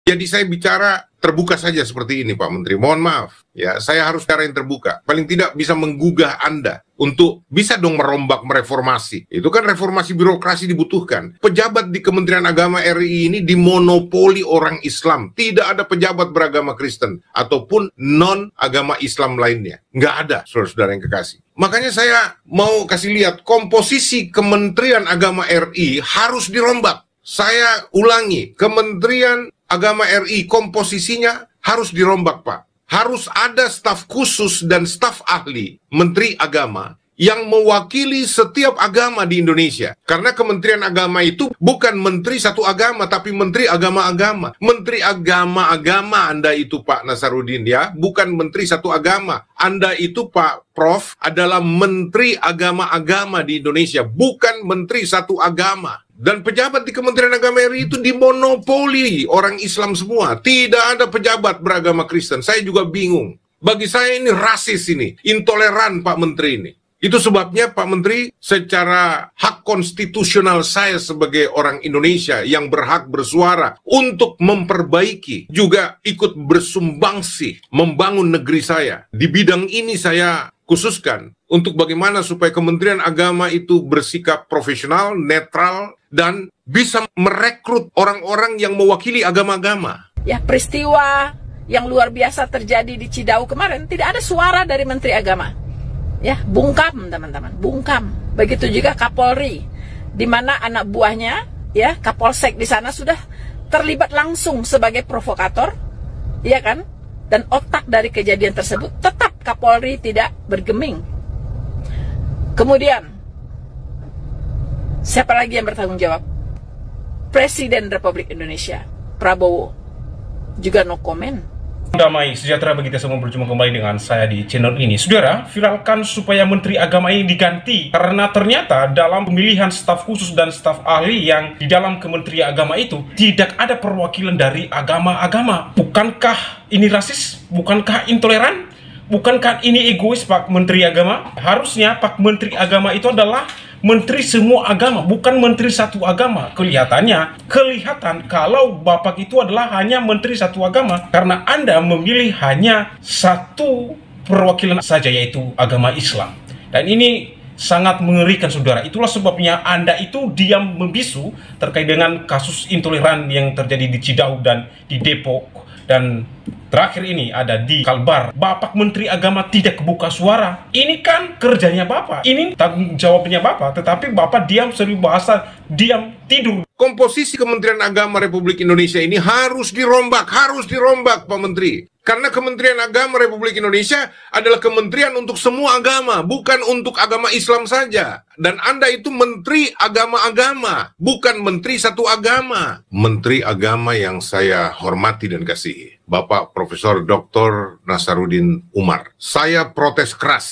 Jadi saya bicara terbuka saja seperti ini Pak Menteri. Mohon maaf, ya saya harus cara yang terbuka. Paling tidak bisa menggugah Anda untuk bisa dong merombak mereformasi. Itu kan reformasi birokrasi dibutuhkan. Pejabat di Kementerian Agama RI ini dimonopoli orang Islam. Tidak ada pejabat beragama Kristen ataupun non-agama Islam lainnya. Nggak ada, saudara-saudara yang kekasih. Makanya saya mau kasih lihat komposisi Kementerian Agama RI harus dirombak. Saya ulangi, Kementerian Agama RI komposisinya harus dirombak, Pak. Harus ada staf khusus dan staf ahli Menteri Agama yang mewakili setiap agama di Indonesia. Karena Kementerian Agama itu bukan menteri satu agama, tapi menteri agama-agama. Menteri agama-agama Anda itu Pak Nasaruddin ya, bukan menteri satu agama. Anda itu Pak Prof adalah menteri agama-agama di Indonesia, bukan menteri satu agama. Dan pejabat di Kementerian Agama RI itu dimonopoli orang Islam semua. Tidak ada pejabat beragama Kristen. Saya juga bingung. Bagi saya ini rasis ini, intoleran Pak Menteri ini. Itu sebabnya Pak Menteri, secara hak konstitusional saya sebagai orang Indonesia yang berhak bersuara untuk memperbaiki, juga ikut bersumbangsi membangun negeri saya. Di bidang ini saya khususkan untuk bagaimana supaya Kementerian Agama itu bersikap profesional, netral, dan bisa merekrut orang-orang yang mewakili agama-agama. Ya, peristiwa yang luar biasa terjadi di Cidau kemarin, tidak ada suara dari Menteri Agama. Ya, bungkam teman-teman, bungkam. Begitu juga Kapolri, di mana anak buahnya, ya, Kapolsek di sana sudah terlibat langsung sebagai provokator, ya kan? Dan otak dari kejadian tersebut tetap Kapolri tidak bergeming. Kemudian, siapa lagi yang bertanggung jawab? Presiden Republik Indonesia, Prabowo, juga no comment. Damai sejahtera bagi kita semua, berjumpa kembali dengan saya di channel ini. Saudara, viralkan supaya Menteri Agama ini diganti karena ternyata dalam pemilihan staf khusus dan staf ahli yang di dalam Kementerian Agama itu tidak ada perwakilan dari agama-agama. Bukankah ini rasis? Bukankah intoleran? Bukankah ini egois Pak Menteri Agama? Harusnya Pak Menteri Agama itu adalah menteri semua agama, bukan menteri satu agama. Kelihatan kalau Bapak itu adalah hanya menteri satu agama karena Anda memilih hanya satu perwakilan saja, yaitu agama Islam. Dan ini sangat mengerikan saudara. Itulah sebabnya Anda itu diam membisu terkait dengan kasus intoleran yang terjadi di Cidau dan di Depok. Dan terakhir ini ada di Kalbar. Bapak Menteri Agama tidak kebuka suara. Ini kan kerjanya Bapak, ini tanggung jawabnya Bapak. Tetapi Bapak diam, seribu bahasa diam, tidur. Komposisi Kementerian Agama Republik Indonesia ini harus dirombak Pak Menteri. Karena Kementerian Agama Republik Indonesia adalah kementerian untuk semua agama, bukan untuk agama Islam saja. Dan Anda itu menteri agama-agama, bukan menteri satu agama. Menteri Agama yang saya hormati dan kasihi, Bapak Profesor Dr. Nasaruddin Umar. Saya protes keras.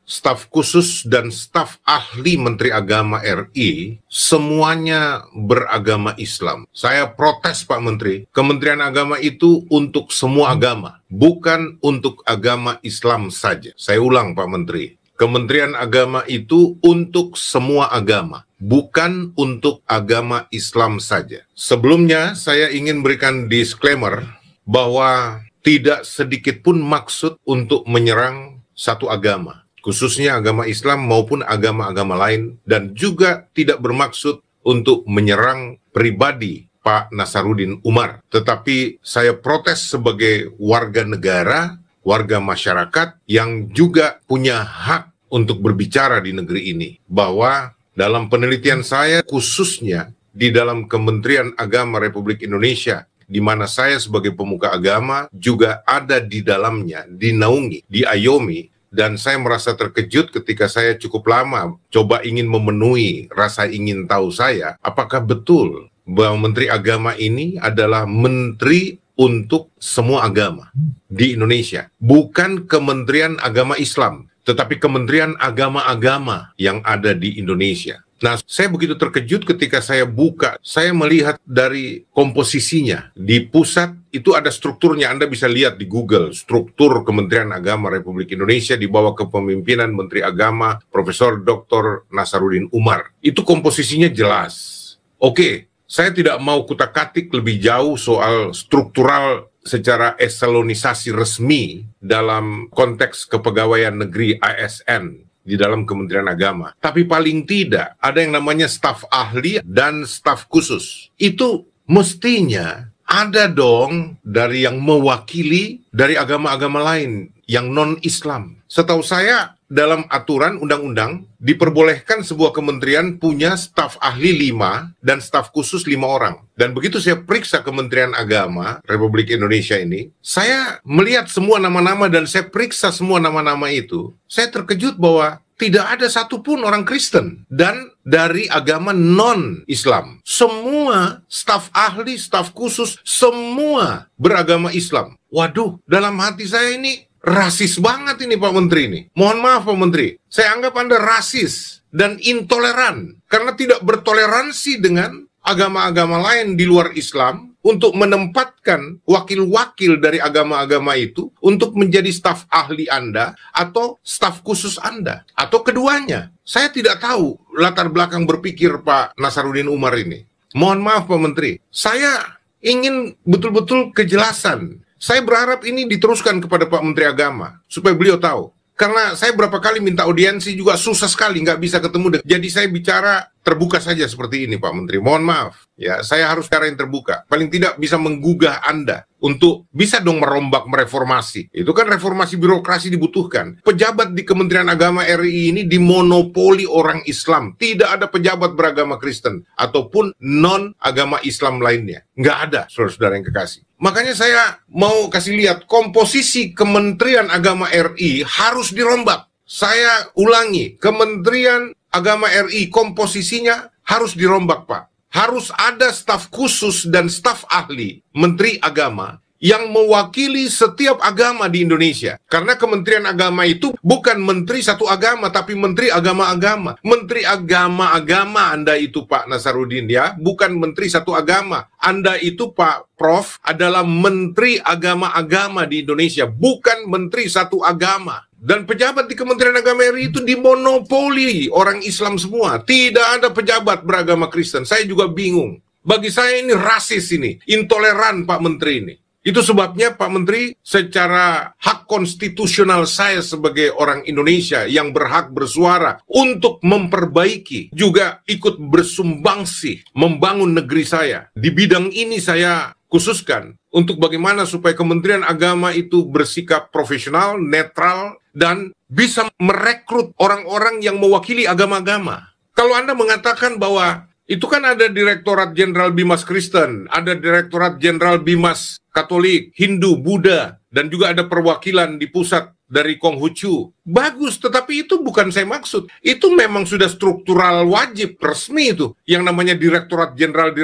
Staf khusus dan staf ahli Menteri Agama RI semuanya beragama Islam. Saya protes Pak Menteri, Kementerian Agama itu untuk semua agama, bukan untuk agama Islam saja. Saya ulang Pak Menteri, Kementerian Agama itu untuk semua agama, bukan untuk agama Islam saja. Sebelumnya saya ingin berikan disclaimer bahwa tidak sedikit pun maksud untuk menyerang satu agama, khususnya agama Islam maupun agama-agama lain, dan juga tidak bermaksud untuk menyerang pribadi Pak Nasaruddin Umar. Tetapi saya protes sebagai warga negara, warga masyarakat yang juga punya hak untuk berbicara di negeri ini. Bahwa dalam penelitian saya, khususnya di dalam Kementerian Agama Republik Indonesia, di mana saya sebagai pemuka agama juga ada di dalamnya, dinaungi, diayomi. Dan saya merasa terkejut ketika saya cukup lama coba ingin memenuhi rasa ingin tahu saya, apakah betul bahwa Menteri Agama ini adalah menteri untuk semua agama di Indonesia. Bukan Kementerian Agama Islam, tetapi Kementerian Agama-agama yang ada di Indonesia. Nah, saya begitu terkejut ketika saya buka, saya melihat dari komposisinya. Di pusat itu ada strukturnya, Anda bisa lihat di Google, struktur Kementerian Agama Republik Indonesia di bawah kepemimpinan Menteri Agama Profesor Dr. Nasaruddin Umar. Itu komposisinya jelas. Oke, Saya tidak mau kutak-katik lebih jauh soal struktural secara eselonisasi resmi dalam konteks kepegawaian negeri ASN di dalam Kementerian Agama. Tapi paling tidak ada yang namanya staf ahli dan staf khusus. Itu mestinya ada dong dari yang mewakili dari agama-agama lain yang non-Islam. Setahu saya dalam aturan undang-undang diperbolehkan sebuah kementerian punya staf ahli 5 dan staf khusus 5 orang. Dan begitu saya periksa Kementerian Agama Republik Indonesia ini, saya melihat semua nama-nama dan saya periksa semua nama-nama itu. Saya terkejut bahwa tidak ada satupun orang Kristen dan dari agama non-Islam. Semua staf ahli, staf khusus, semua beragama Islam. Waduh, dalam hati saya ini rasis banget ini Pak Menteri ini. Mohon maaf Pak Menteri, saya anggap Anda rasis dan intoleran karena tidak bertoleransi dengan agama-agama lain di luar Islam untuk menempatkan wakil-wakil dari agama-agama itu untuk menjadi staf ahli Anda atau staf khusus Anda atau keduanya. Saya tidak tahu latar belakang berpikir Pak Nasaruddin Umar ini. Mohon maaf Pak Menteri, saya ingin betul-betul kejelasan. Saya berharap ini diteruskan kepada Pak Menteri Agama, supaya beliau tahu. Karena saya berapa kali minta audiensi juga susah sekali, nggak bisa ketemu. Jadi saya bicara terbuka saja seperti ini Pak Menteri. Mohon maaf, ya saya harus cara yang terbuka. Paling tidak bisa menggugah Anda untuk bisa dong merombak mereformasi. Itu kan reformasi birokrasi dibutuhkan. Pejabat di Kementerian Agama RI ini dimonopoli orang Islam. Tidak ada pejabat beragama Kristen ataupun non-agama Islam lainnya. Nggak ada, saudara-saudara yang kekasih. Makanya saya mau kasih lihat komposisi Kementerian Agama RI harus dirombak. Saya ulangi, Kementerian Agama RI komposisinya harus dirombak, Pak. Harus ada staf khusus dan staf ahli Menteri Agama yang mewakili setiap agama di Indonesia. Karena Kementerian Agama itu bukan menteri satu agama, tapi menteri agama-agama. Menteri agama-agama Anda itu Pak Nasaruddin ya, bukan menteri satu agama. Anda itu Pak Prof adalah menteri agama-agama di Indonesia, bukan menteri satu agama. Dan pejabat di Kementerian Agama RI itu dimonopoli orang Islam semua. Tidak ada pejabat beragama Kristen. Saya juga bingung. Bagi saya ini rasis ini, intoleran Pak Menteri ini. Itu sebabnya Pak Menteri, secara hak konstitusional saya sebagai orang Indonesia yang berhak bersuara untuk memperbaiki, juga ikut bersumbangsi membangun negeri saya. Di bidang ini saya khususkan untuk bagaimana supaya Kementerian Agama itu bersikap profesional, netral, dan bisa merekrut orang-orang yang mewakili agama-agama. Kalau Anda mengatakan bahwa itu kan ada Direktorat Jenderal Bimas Kristen, ada Direktorat Jenderal Bimas Katolik, Hindu, Buddha, dan juga ada perwakilan di pusat dari Konghucu. Bagus, tetapi itu bukan saya maksud. Itu memang sudah struktural wajib, resmi itu. Yang namanya Direktorat Jenderal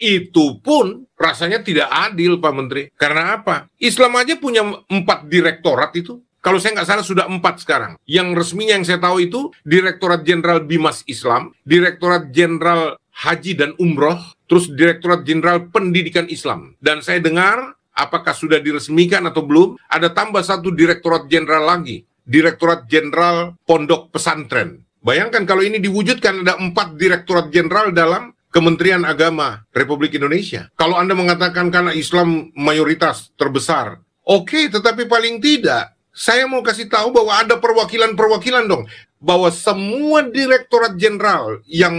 itu pun rasanya tidak adil, Pak Menteri. Karena apa? Islam aja punya 4 direktorat itu. Kalau saya nggak salah sudah 4 sekarang. Yang resminya yang saya tahu itu Direktorat Jenderal Bimas Islam, Direktorat Jenderal Haji dan Umroh, terus Direktorat Jenderal Pendidikan Islam. Dan saya dengar, apakah sudah diresmikan atau belum, ada tambah 1 Direktorat Jenderal lagi, Direktorat Jenderal Pondok Pesantren. Bayangkan kalau ini diwujudkan ada 4 Direktorat Jenderal dalam Kementerian Agama Republik Indonesia. Kalau Anda mengatakan karena Islam mayoritas terbesar, oke, tetapi paling tidak, saya mau kasih tahu bahwa ada perwakilan-perwakilan dong. Bahwa semua Direktorat Jenderal yang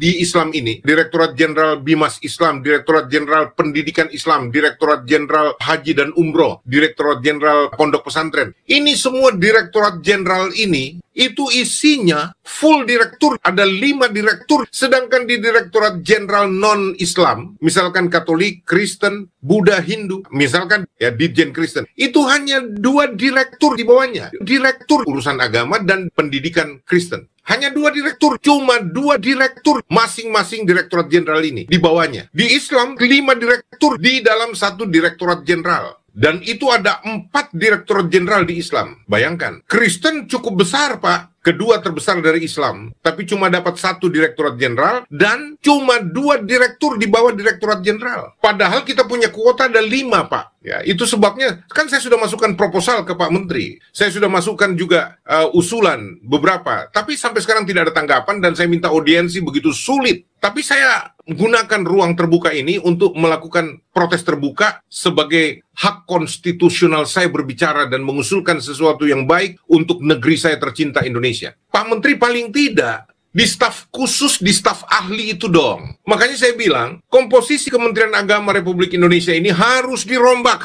di Islam ini, Direktorat Jenderal Bimas Islam, Direktorat Jenderal Pendidikan Islam, Direktorat Jenderal Haji dan Umroh, Direktorat Jenderal Pondok Pesantren. Ini semua Direktorat Jenderal ini, itu isinya full direktur, ada 5 direktur, sedangkan di Direktorat Jenderal non-Islam, misalkan Katolik, Kristen, Buddha, Hindu, misalkan ya Ditjen Kristen, itu hanya 2 direktur di bawahnya, direktur urusan agama dan pendidikan Kristen. Hanya 2 direktur, cuma 2 direktur masing-masing Direktorat Jenderal ini di bawahnya. Di Islam 5 direktur di dalam 1 Direktorat Jenderal. Dan itu ada 4 Direktorat Jenderal di Islam. Bayangkan, Kristen cukup besar Pak, kedua terbesar dari Islam, tapi cuma dapat 1 Direktorat Jenderal dan cuma 2 direktur di bawah Direktorat Jenderal. Padahal kita punya kuota ada 5 Pak. Ya, itu sebabnya kan saya sudah masukkan proposal ke Pak Menteri. Saya sudah masukkan juga usulan beberapa, tapi sampai sekarang tidak ada tanggapan dan saya minta audiensi begitu sulit. Tapi saya gunakan ruang terbuka ini untuk melakukan protes terbuka sebagai hak konstitusional saya berbicara dan mengusulkan sesuatu yang baik untuk negeri saya tercinta Indonesia. Pak Menteri paling tidak di staf khusus, di staf ahli itu dong. Makanya saya bilang, komposisi Kementerian Agama Republik Indonesia ini harus dirombak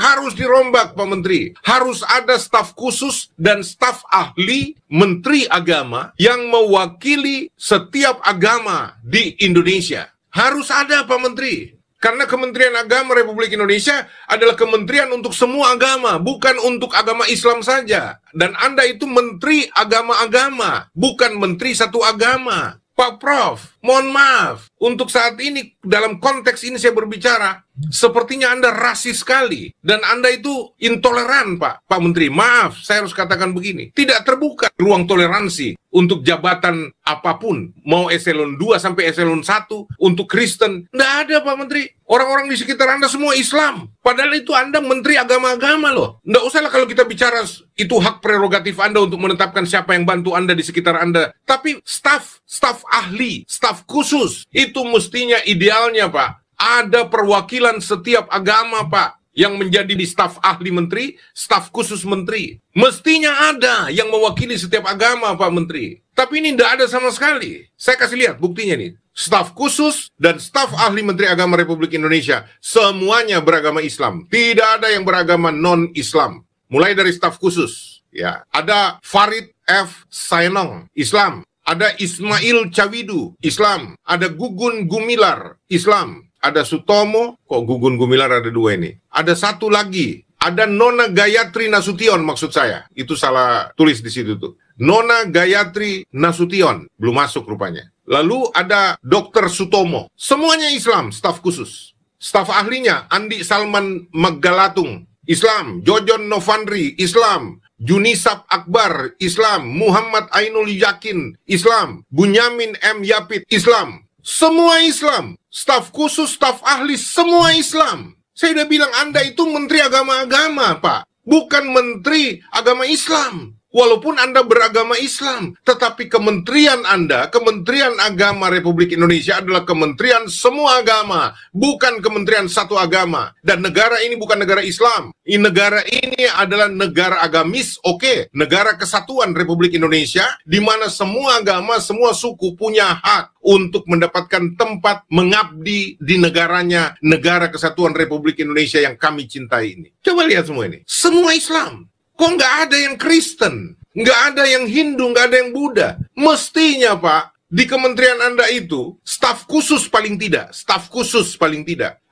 Pak Menteri. Harus ada staf khusus dan staf ahli Menteri Agama yang mewakili setiap agama di Indonesia. Harus ada Pak Menteri. Karena Kementerian Agama Republik Indonesia adalah kementerian untuk semua agama, bukan untuk agama Islam saja. Dan Anda itu menteri agama-agama, bukan menteri satu agama. Pak Prof, mohon maaf, untuk saat ini, dalam konteks ini saya berbicara, sepertinya Anda rasis sekali. Dan Anda itu intoleran, Pak Menteri. Maaf, saya harus katakan begini. Tidak terbuka ruang toleransi untuk jabatan apapun. Mau eselon 2 sampai eselon 1, untuk Kristen. Nggak ada, Pak Menteri. Orang-orang di sekitar Anda semua Islam. Padahal itu Anda menteri agama-agama loh. Nggak usahlah kalau kita bicara itu hak prerogatif Anda untuk menetapkan siapa yang bantu Anda di sekitar Anda. Tapi staf ahli, staf khusus, itu mestinya idealnya, Pak. Ada perwakilan setiap agama, Pak, yang menjadi di staf ahli menteri, staf khusus menteri. Mestinya ada yang mewakili setiap agama, Pak Menteri. Tapi ini tidak ada sama sekali. Saya kasih lihat buktinya nih. Staf khusus dan staf ahli Menteri Agama Republik Indonesia, semuanya beragama Islam. Tidak ada yang beragama non-Islam. Mulai dari staf khusus, ya. Ada Farid F. Saenong, Islam. Ada Ismail Cawidu, Islam. Ada Gugun Gumilar, Islam. Ada Sutomo, kok Gugun Gumilar ada dua ini. Ada satu lagi, ada Nona Gayatri Nasution maksud saya. Itu salah tulis di situ tuh. Nona Gayatri Nasution, belum masuk rupanya. Lalu ada Dr. Sutomo. Semuanya Islam, staf khusus. Staf ahlinya, Andi Salman Maggalatung, Islam. Jojon Novandri, Islam. Junisab Akbar, Islam. Muhammad Ainul Yakin, Islam. Bunyamin M. Yapit, Islam. Semua Islam. Staf khusus, staf ahli, semua Islam. Saya udah bilang Anda itu menteri agama-agama, Pak. Bukan menteri agama Islam. Walaupun Anda beragama Islam, tetapi kementerian Anda, Kementerian Agama Republik Indonesia adalah kementerian semua agama, bukan kementerian satu agama. Dan negara ini bukan negara Islam. Negara ini adalah negara agamis, oke. Negara kesatuan Republik Indonesia, di mana semua agama, semua suku punya hak untuk mendapatkan tempat mengabdi di negaranya, negara kesatuan Republik Indonesia yang kami cintai ini. Coba lihat semua ini. Semua Islam. Kok nggak ada yang Kristen, nggak ada yang Hindu, nggak ada yang Buddha? Mestinya, Pak, di kementerian Anda itu, staf khusus paling tidak,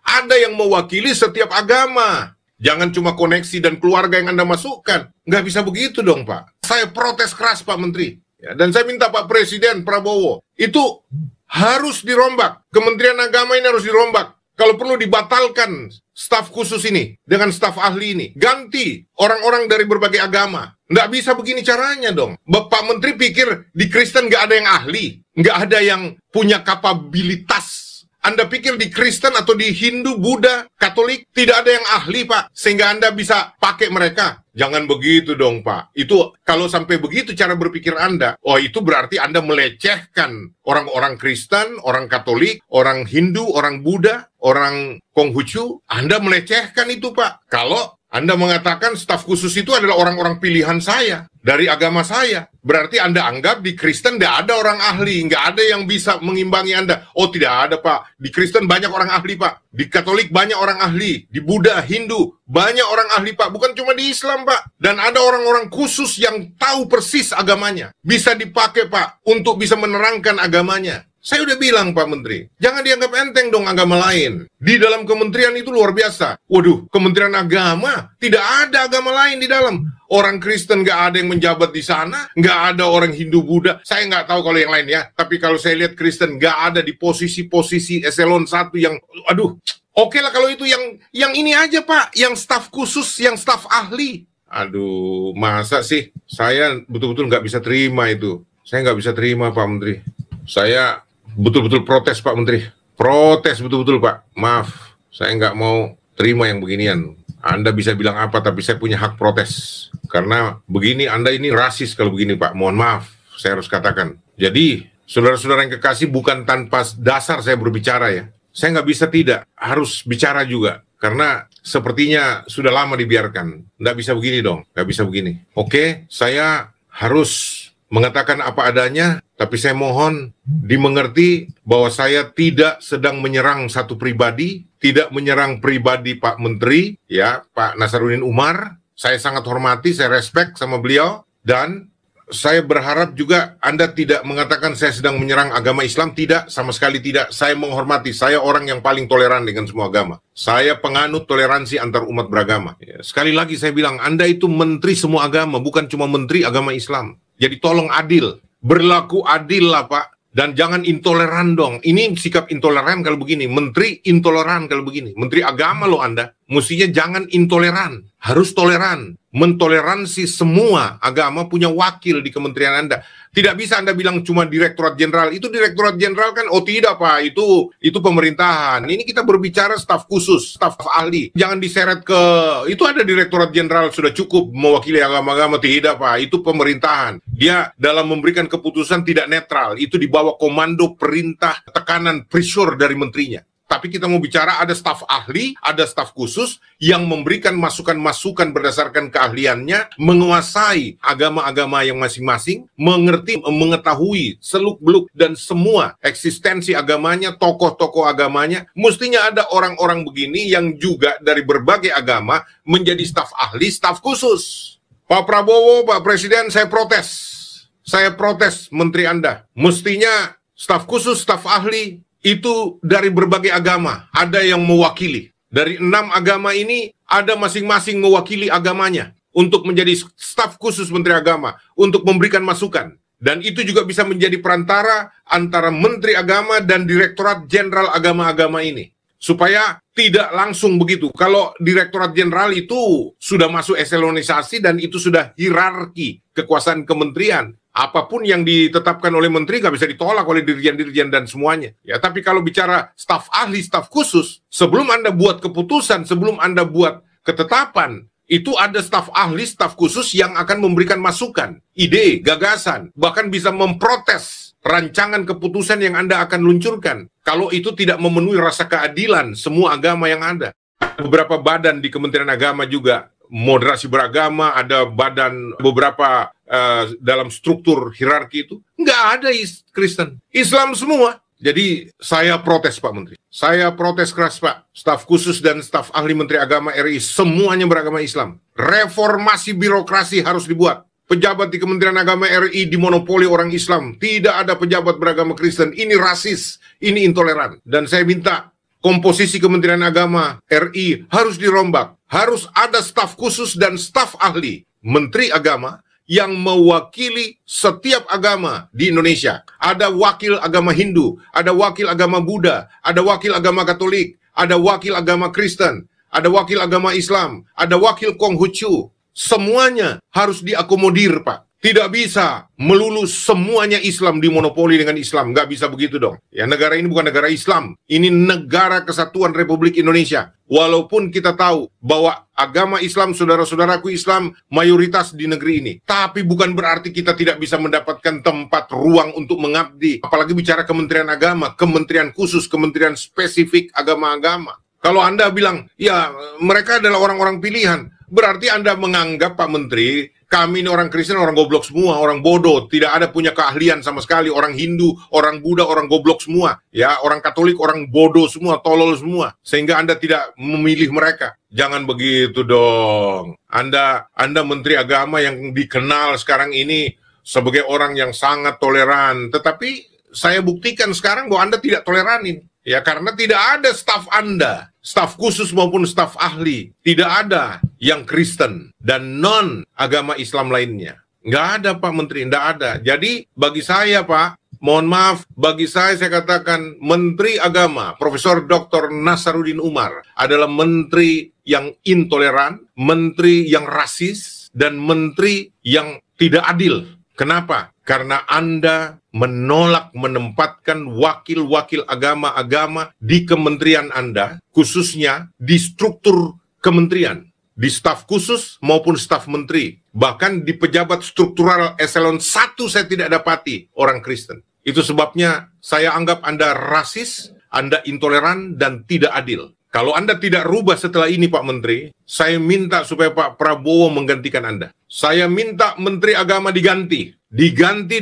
ada yang mewakili setiap agama. Jangan cuma koneksi dan keluarga yang Anda masukkan. Nggak bisa begitu dong, Pak. Saya protes keras, Pak Menteri. Ya, dan saya minta Pak Presiden Prabowo, itu harus dirombak. Kementerian Agama ini harus dirombak. Kalau perlu dibatalkan staf khusus ini dengan staf ahli ini. Ganti orang-orang dari berbagai agama. Nggak bisa begini caranya dong. Bapak Menteri pikir di Kristen nggak ada yang ahli. Nggak ada yang punya kapabilitas. Anda pikir di Kristen atau di Hindu, Buddha, Katolik tidak ada yang ahli, Pak, sehingga Anda bisa pakai mereka? Jangan begitu dong, Pak. Itu kalau sampai begitu cara berpikir Anda, oh itu berarti Anda melecehkan orang-orang Kristen, orang Katolik, orang Hindu, orang Buddha, orang Konghucu. Anda melecehkan itu, Pak. Kalau Anda mengatakan staf khusus itu adalah orang-orang pilihan saya, dari agama saya. Berarti Anda anggap di Kristen tidak ada orang ahli, nggak ada yang bisa mengimbangi Anda. Oh tidak ada, Pak. Di Kristen banyak orang ahli, Pak. Di Katolik banyak orang ahli. Di Buddha, Hindu, banyak orang ahli, Pak. Bukan cuma di Islam, Pak. Dan ada orang-orang khusus yang tahu persis agamanya. Bisa dipakai, Pak, untuk bisa menerangkan agamanya. Saya udah bilang, Pak Menteri, jangan dianggap enteng dong agama lain. Di dalam kementerian itu luar biasa. Waduh, Kementerian Agama, tidak ada agama lain di dalam. Orang Kristen nggak ada yang menjabat di sana, nggak ada orang Hindu Buddha. Saya nggak tahu kalau yang lain ya, tapi kalau saya lihat Kristen nggak ada di posisi-posisi eselon 1 yang, aduh, oke lah kalau itu yang ini aja, Pak, yang staf khusus, yang staf ahli. Aduh, masa sih? Saya betul-betul nggak bisa terima itu. Saya nggak bisa terima, Pak Menteri. Saya betul-betul protes, Pak Menteri. Protes betul-betul, Pak. Maaf, saya nggak mau terima yang beginian. Anda bisa bilang apa, tapi saya punya hak protes. Karena begini, Anda ini rasis kalau begini, Pak. Mohon maaf, saya harus katakan. Jadi, saudara-saudara yang kekasih, bukan tanpa dasar saya berbicara ya. Saya nggak bisa tidak, harus bicara juga. Karena sepertinya sudah lama dibiarkan. Nggak bisa begini dong, nggak bisa begini. Oke, saya harus mengatakan apa adanya, tapi saya mohon dimengerti bahwa saya tidak sedang menyerang satu pribadi, tidak menyerang pribadi Pak Menteri, ya, Pak Nasaruddin Umar. Saya sangat hormati, saya respect sama beliau, dan saya berharap juga Anda tidak mengatakan saya sedang menyerang agama Islam. Tidak, sama sekali tidak. Saya menghormati, saya orang yang paling toleran dengan semua agama. Saya penganut toleransi antar umat beragama. Ya, sekali lagi saya bilang, Anda itu menteri semua agama, bukan cuma menteri agama Islam. Jadi tolong adil, berlaku adil lah Pak. Dan jangan intoleran dong. Ini sikap intoleran kalau begini. Menteri intoleran kalau begini. Menteri agama loh Anda. Mestinya jangan intoleran. Harus toleran. Mentoleransi semua agama punya wakil di kementerian Anda. Tidak bisa Anda bilang cuma Direktorat Jenderal. Itu Direktorat Jenderal kan, oh tidak Pak, itu pemerintahan. Ini kita berbicara staf khusus, staf ahli. Jangan diseret ke, itu ada Direktorat Jenderal sudah cukup mewakili agama-agama. Tidak Pak, itu pemerintahan. Dia dalam memberikan keputusan tidak netral. Itu di bawah komando, perintah, tekanan, pressure dari menterinya. Tapi kita mau bicara ada staf ahli, ada staf khusus yang memberikan masukan-masukan berdasarkan keahliannya, menguasai agama-agama yang masing-masing, mengerti, mengetahui seluk-beluk dan semua eksistensi agamanya, tokoh-tokoh agamanya. Mestinya ada orang-orang begini yang juga dari berbagai agama menjadi staf ahli, staf khusus. Pak Prabowo, Pak Presiden, saya protes. Saya protes Menteri Anda. Mestinya staf khusus, staf ahli, itu dari berbagai agama, ada yang mewakili. Dari 6 agama ini, ada masing-masing mewakili agamanya untuk menjadi staf khusus Menteri Agama, untuk memberikan masukan. Dan itu juga bisa menjadi perantara antara Menteri Agama dan Direktorat Jenderal Agama-agama ini. Supaya tidak langsung begitu. Kalau Direktorat Jenderal itu sudah masuk eselonisasi dan itu sudah hierarki kekuasaan kementerian. Apapun yang ditetapkan oleh menteri nggak bisa ditolak oleh dirjen-dirjen dan semuanya. Ya, tapi kalau bicara staf ahli, staf khusus, sebelum Anda buat keputusan, sebelum Anda buat ketetapan, itu ada staf ahli, staf khusus yang akan memberikan masukan, ide, gagasan, bahkan bisa memprotes rancangan keputusan yang Anda akan luncurkan. Kalau itu tidak memenuhi rasa keadilan semua agama yang ada. Beberapa badan di Kementerian Agama juga, moderasi beragama, ada badan beberapa dalam struktur hierarki itu, nggak ada Kristen. Islam semua. Jadi saya protes Pak Menteri. Saya protes keras Pak. Staf khusus dan staf ahli Menteri Agama RI semuanya beragama Islam. Reformasi birokrasi harus dibuat. Pejabat di Kementerian Agama RI dimonopoli orang Islam. Tidak ada pejabat beragama Kristen. Ini rasis, ini intoleran. Dan saya minta komposisi Kementerian Agama RI harus dirombak. Harus ada staf khusus dan staf ahli Menteri Agama yang mewakili setiap agama di Indonesia. Ada wakil agama Hindu, ada wakil agama Buddha, ada wakil agama Katolik, ada wakil agama Kristen, ada wakil agama Islam, ada wakil Konghucu. Semuanya harus diakomodir, Pak. Tidak bisa melulu semuanya Islam dimonopoli dengan Islam. Nggak bisa begitu dong. Ya, negara ini bukan negara Islam. Ini negara kesatuan Republik Indonesia. Walaupun kita tahu bahwa agama Islam, saudara-saudaraku Islam, mayoritas di negeri ini. Tapi bukan berarti kita tidak bisa mendapatkan tempat ruang untuk mengabdi. Apalagi bicara Kementerian Agama, kementerian khusus, kementerian spesifik agama-agama. Kalau Anda bilang, ya mereka adalah orang-orang pilihan. Berarti Anda menganggap Pak Menteri, kami ini orang Kristen, orang goblok semua, orang bodoh, tidak ada punya keahlian sama sekali, orang Hindu, orang Buddha, orang goblok semua, ya, orang Katolik, orang bodoh semua, tolol semua, sehingga Anda tidak memilih mereka. Jangan begitu dong. Anda Menteri Agama yang dikenal sekarang ini sebagai orang yang sangat toleran, tetapi saya buktikan sekarang bahwa Anda tidak toleranin. Ya, karena tidak ada staf Anda, staf khusus maupun staf ahli, tidak ada yang Kristen dan non-agama Islam lainnya. Nggak ada, Pak Menteri, nggak ada. Jadi, bagi saya, Pak, mohon maaf, bagi saya katakan Menteri Agama, Profesor Dr. Nasaruddin Umar, adalah menteri yang intoleran, menteri yang rasis, dan menteri yang tidak adil. Kenapa? Karena Anda menolak menempatkan wakil-wakil agama-agama di kementerian Anda, khususnya di struktur kementerian. di staf khusus maupun staf menteri. Bahkan di pejabat struktural eselon 1 saya tidak dapati orang Kristen. Itu sebabnya saya anggap Anda rasis, Anda intoleran, dan tidak adil. Kalau Anda tidak rubah setelah ini Pak Menteri, saya minta supaya Pak Prabowo menggantikan Anda. Saya minta Menteri Agama diganti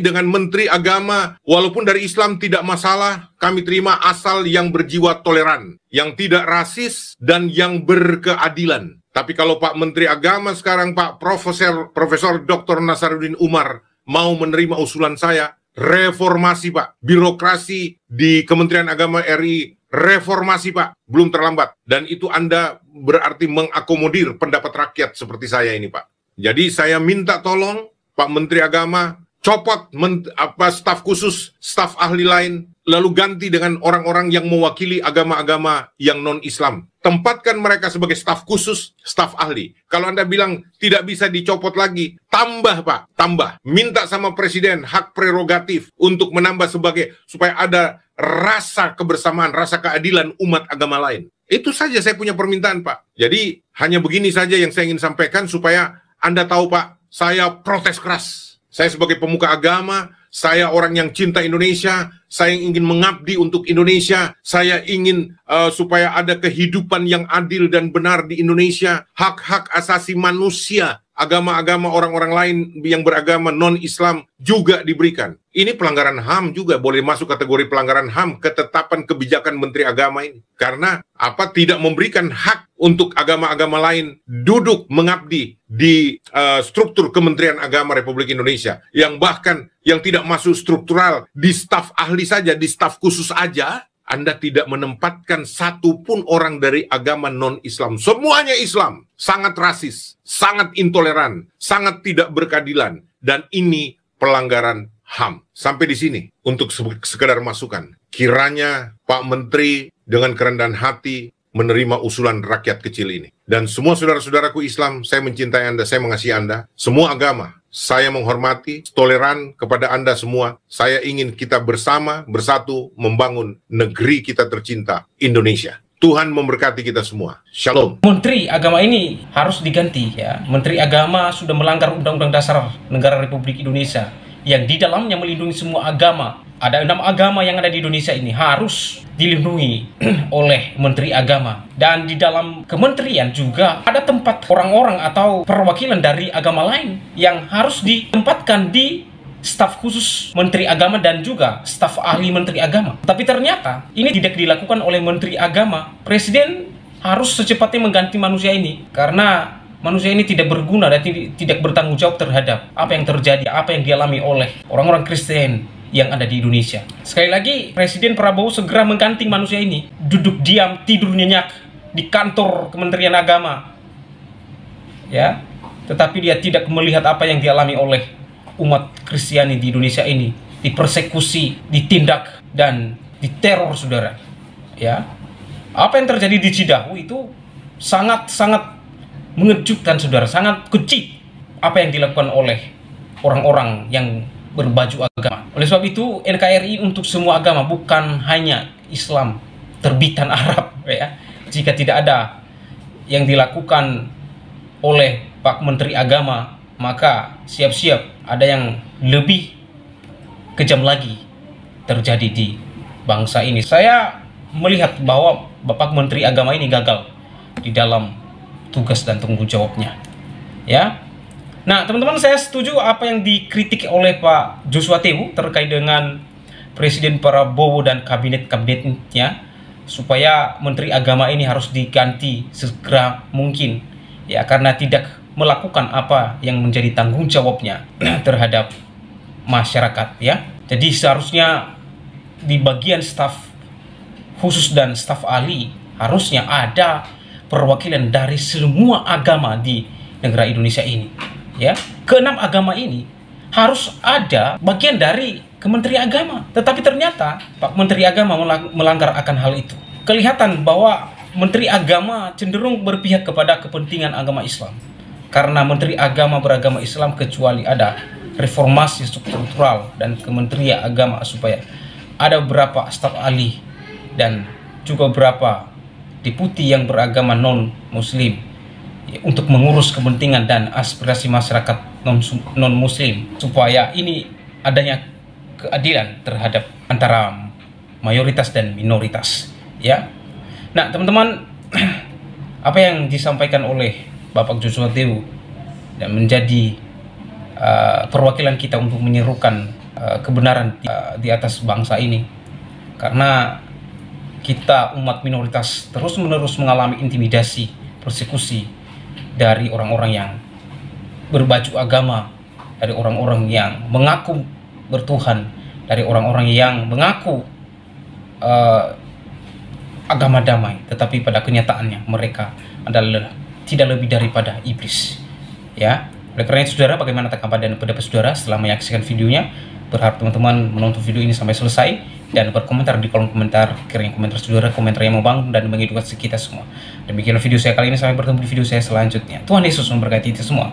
dengan Menteri Agama, walaupun dari Islam tidak masalah, kami terima asal yang berjiwa toleran, yang tidak rasis, dan yang berkeadilan. Tapi kalau Pak Menteri Agama sekarang, Pak Profesor Dr. Nasaruddin Umar, mau menerima usulan saya, reformasi Pak, birokrasi di Kementerian Agama RI, reformasi Pak, belum terlambat. Dan itu Anda berarti mengakomodir pendapat rakyat seperti saya ini Pak. Jadi saya minta tolong Pak Menteri Agama, copot staf khusus, staf ahli lain, lalu ganti dengan orang-orang yang mewakili agama-agama yang non-Islam. Tempatkan mereka sebagai staf khusus, staf ahli. Kalau Anda bilang tidak bisa dicopot lagi, tambah Pak, tambah. Minta sama Presiden hak prerogatif untuk menambah supaya ada rasa kebersamaan, rasa keadilan umat agama lain. Itu saja saya punya permintaan Pak. Jadi hanya begini saja yang saya ingin sampaikan supaya Anda tahu Pak, saya protes keras. Saya sebagai pemuka agama, saya orang yang cinta Indonesia, saya ingin mengabdi untuk Indonesia, saya ingin supaya ada kehidupan yang adil dan benar di Indonesia, hak-hak asasi manusia, agama-agama orang-orang lain yang beragama non-Islam juga diberikan. Ini pelanggaran HAM juga, boleh masuk kategori pelanggaran HAM, ketetapan kebijakan Menteri Agama ini. Karena tidak memberikan hak untuk agama-agama lain duduk mengabdi di struktur Kementerian Agama Republik Indonesia. Yang bahkan yang tidak masuk struktural, di staf ahli saja, di staf khusus aja, Anda tidak menempatkan satu pun orang dari agama non-Islam. Semuanya Islam, sangat rasis, sangat intoleran, sangat tidak berkeadilan. Dan ini pelanggaran HAM. Sampai di sini untuk sekedar masukan. Kiranya Pak Menteri dengan kerendahan hati menerima usulan rakyat kecil ini. Dan semua saudara-saudaraku Islam, saya mencintai Anda, saya mengasihi Anda. Semua agama, saya menghormati, toleran kepada Anda semua. Saya ingin kita bersama, bersatu, membangun negeri kita tercinta, Indonesia. Tuhan memberkati kita semua. Shalom. Menteri Agama ini harus diganti ya. Menteri Agama sudah melanggar Undang-Undang Dasar Negara Republik Indonesia yang di dalamnya melindungi semua agama. Ada 6 agama yang ada di Indonesia ini harus dilindungi oleh Menteri Agama. Dan di dalam kementerian juga ada tempat orang-orang atau perwakilan dari agama lain yang harus ditempatkan di staf khusus Menteri Agama dan juga staf ahli Menteri Agama. Tapi ternyata ini tidak dilakukan oleh Menteri Agama. Presiden harus secepatnya mengganti manusia ini karena manusia ini tidak berguna dan tidak bertanggung jawab terhadap apa yang terjadi, apa yang dialami oleh orang-orang Kristen yang ada di Indonesia. Sekali lagi, Presiden Prabowo segera mengganti manusia ini. Duduk diam, tidur nyenyak di kantor Kementerian Agama. Ya, tetapi dia tidak melihat apa yang dialami oleh umat Kristiani di Indonesia ini. Dipersekusi, ditindak, dan diteror, saudara. Ya, apa yang terjadi di Cidahu itu sangat-sangat mengejutkan, saudara. Sangat keji apa yang dilakukan oleh orang-orang yang berbaju agama. Oleh sebab itu, NKRI untuk semua agama, bukan hanya Islam terbitan Arab ya. Jika tidak ada yang dilakukan oleh Pak Menteri Agama, maka siap-siap ada yang lebih kejam lagi terjadi di bangsa ini. Saya melihat bahwa Bapak Menteri Agama ini gagal di dalam tugas dan tanggung jawabnya. Ya. Nah, teman-teman, saya setuju apa yang dikritik oleh Pak Joshua Tewu terkait dengan Presiden Prabowo dan kabinet-kabinetnya, supaya Menteri Agama ini harus diganti segera mungkin, ya, karena tidak melakukan apa yang menjadi tanggung jawabnya terhadap masyarakat, ya. Jadi seharusnya di bagian staf khusus dan staf ahli harusnya ada perwakilan dari semua agama di negara Indonesia ini. Ya, ke-6 agama ini harus ada bagian dari Kementerian Agama. Tetapi ternyata Pak Menteri Agama melanggar akan hal itu. Kelihatan bahwa Menteri Agama cenderung berpihak kepada kepentingan agama Islam. Karena Menteri Agama beragama Islam kecuali ada reformasi struktural dan Kementerian Agama supaya ada beberapa staf ahli dan juga beberapa deputi yang beragama non-muslim untuk mengurus kepentingan dan aspirasi masyarakat non-muslim, supaya ini adanya keadilan terhadap antara mayoritas dan minoritas, ya. Nah, teman-teman, apa yang disampaikan oleh Bapak Joshua Tehu dan menjadi perwakilan kita untuk menyerukan kebenaran di atas bangsa ini, karena kita umat minoritas terus-menerus mengalami intimidasi, persekusi dari orang-orang yang berbaju agama, dari orang-orang yang mengaku bertuhan, dari orang-orang yang mengaku agama damai, tetapi pada kenyataannya mereka adalah tidak lebih daripada iblis, ya. Oleh karena itu, saudara, bagaimana tanggapan dan pendapat saudara setelah menyaksikan videonya? Berharap teman-teman menonton video ini sampai selesai dan berkomentar di kolom komentar. Kiranya komentar saudara komentar yang membangun dan mengedukasi kita semua. Demikian video saya kali ini, sampai bertemu di video saya selanjutnya. Tuhan Yesus memberkati kita semua.